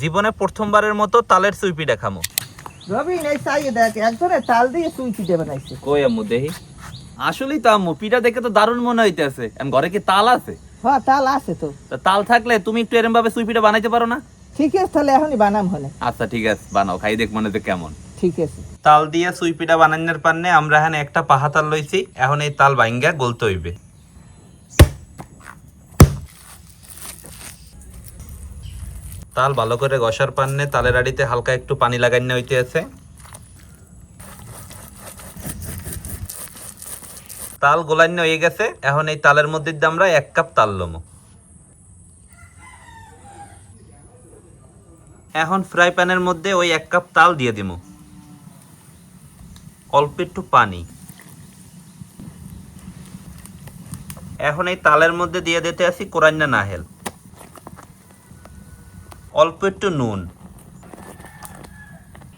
জীবনে প্রথমবারের মতো তালের সুই পিঠা খামো। রবিন এই চাইয়ে দেখ একজনের তাল দিয়ে সুই পিঠে বানাইছে। কই আম্মু দেখি। আসলেই তো আম্মু, পিঠা দেখে তো দারুণ মনে হইতেছে। ঘরে কি তাল আছে? হ্যাঁ তাল আছে তো। তা তাল থাকলে তুমি একটু এরম ভাবে সুই পিঠা বানাইতে পারো না? ঠিক আছে তাহলে এখনই বানাম হলে। আচ্ছা ঠিক আছে, বানাও, খাই দেখ মনে তো কেমন। ঠিক আছে। তাল দিয়ে সুই পিঠা বানানোর পান্নে আমরা এখানে একটা পাহা তাল লইছি। এখন এই তাল ভাঙ্গা গলতে হইবে। তাল ভালো করে ঘষার পান্নে তালের আড়িতে হালকা একটু পানি লাগাইনা হইতে আছে। তাল গোলান্য হয়ে গেছে। এখন এই তালের মধ্যে দিয়ে আমরা 1 কাপ তাল লমো। এখন ফ্রাই প্যানের মধ্যে ওই 1 কাপ তাল দিয়ে দিমু। অল্প একটু পানি। এখন এই তালের মধ্যে দিয়ে দিতে আসি কোরাইন্না নাহেল, অল্প একটু নুন।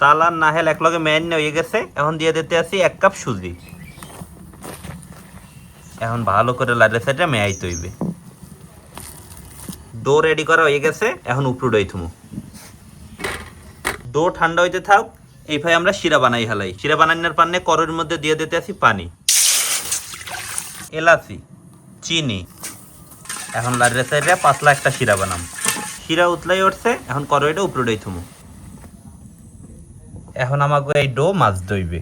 তাল আর নাহেল একলগে মেয়ান্ন হয়ে গেছে। এখন দিয়ে দিতে আসি 1 কাপ সুজি। এখন ভালো করে লাড়ে সাইডে মেয়াইতে হইবে। ডো রেডি করা হয়ে গেছে। এখন উপরে থুমু। ডো ঠান্ডা হইতে থাক। এই ভাই আমরা শিরা বানাই হালাই। শিরা বানানোর পান্নে কড়াইয়ের মধ্যে দিয়ে দিতে আসি পানি, এলাচি, চিনি। এখন লাড়ে সাইডে পাতলা একটা শিরা বানাম। শিরা উতলাই উঠছে। এখন কড়াইটা উপরে থুমু। এখন আমাকে এই ডো মাছ দইবে।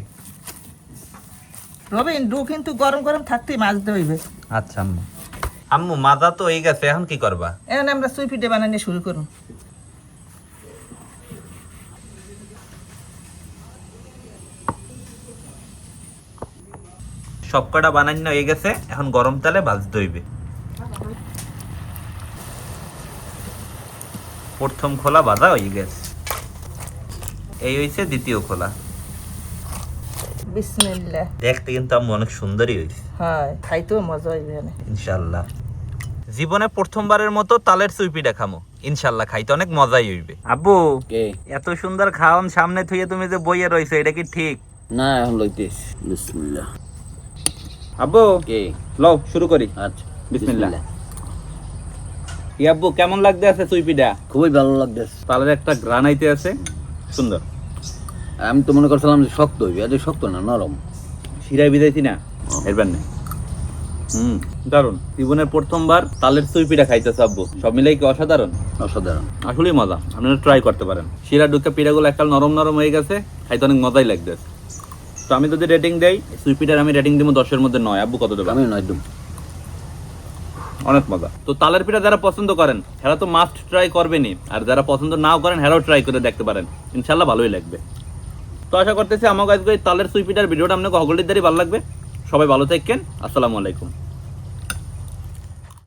রবিন ডো কিন্তু গরম গরম থাকতেই মাজতে হইবে। আচ্ছা আম্মু। আম্মু মাজা তো হয়ে গেছে, এখন কি করবা? এখন আমরা সুই পিঠে বানানো শুরু করুন। সবকটা বানানো হয়ে গেছে। এখন গরম তেলে ভাজতে হইবে। প্রথম খোলা ভাজা হয়ে গেছে। এই হইছে দ্বিতীয় খোলা। বিসমিল্লাহ। দেখতে কিন্তু আম্মু অনেক সুন্দরই হইছে। হ্যাঁ খাইতেও মজা হইবে না ইনশাআল্লাহ। জীবনে প্রথমবারের মতো তালের সুই পিঠা খামো। ইনশাআল্লাহ খাইতে অনেক মজাই হইবে। আব্বু, এত সুন্দর খাওন সামনে থুয়ে তুমি যে বইয়ে রইছো, এটা কি ঠিক? না এখন লইতেছ। বিসমিল্লাহ। আব্বু কে লও শুরু করি। আচ্ছা বিসমিল্লাহ। আব্বু কেমন লাগতে আছে সুই পিঠা? খুবই ভালো লাগতেছে। তালের একটা গ্রান আইতে আছে সুন্দর। আমি তো মনে করছিলাম যে শক্ত হইবে, এটা শক্ত না, নরম। শিরায় বিদাইছি না এরবার নেই। দারুন। জীবনের প্রথমবার তালের সুই পিঠা খাইতেছে আব্বু। সব মিলাই কি অসাধারণ? অসাধারণ, আসলেই মজা। আপনারা ট্রাই করতে পারেন। শিরা ঢুকে পিঠাগুলো একটা নরম নরম হয়ে গেছে, খাইতে অনেক মজাই লাগতেছে। তো আমি যদি রেটিং দেই, সুই পিঠার আমি রেটিং দিব 10-এর মধ্যে 9। আব্বু কত দেবেন? আমি নয় দুম। অনেক মজা। তো তালের পিঠা যারা পছন্দ করেন হেরা তো মাস্ট ট্রাই করবেনই, আর যারা পছন্দ নাও করেন হেরাও ট্রাই করে দেখতে পারেন। ইনশাল্লাহ ভালোই লাগবে। তো আশা করতেছি আমার আজকে তালের সুই পিঠার ভিডিওটা আপনাকে সকলের দ্বারাই ভালো লাগবে। সবাই ভালো থাকেন। আসসালামু আলাইকুম।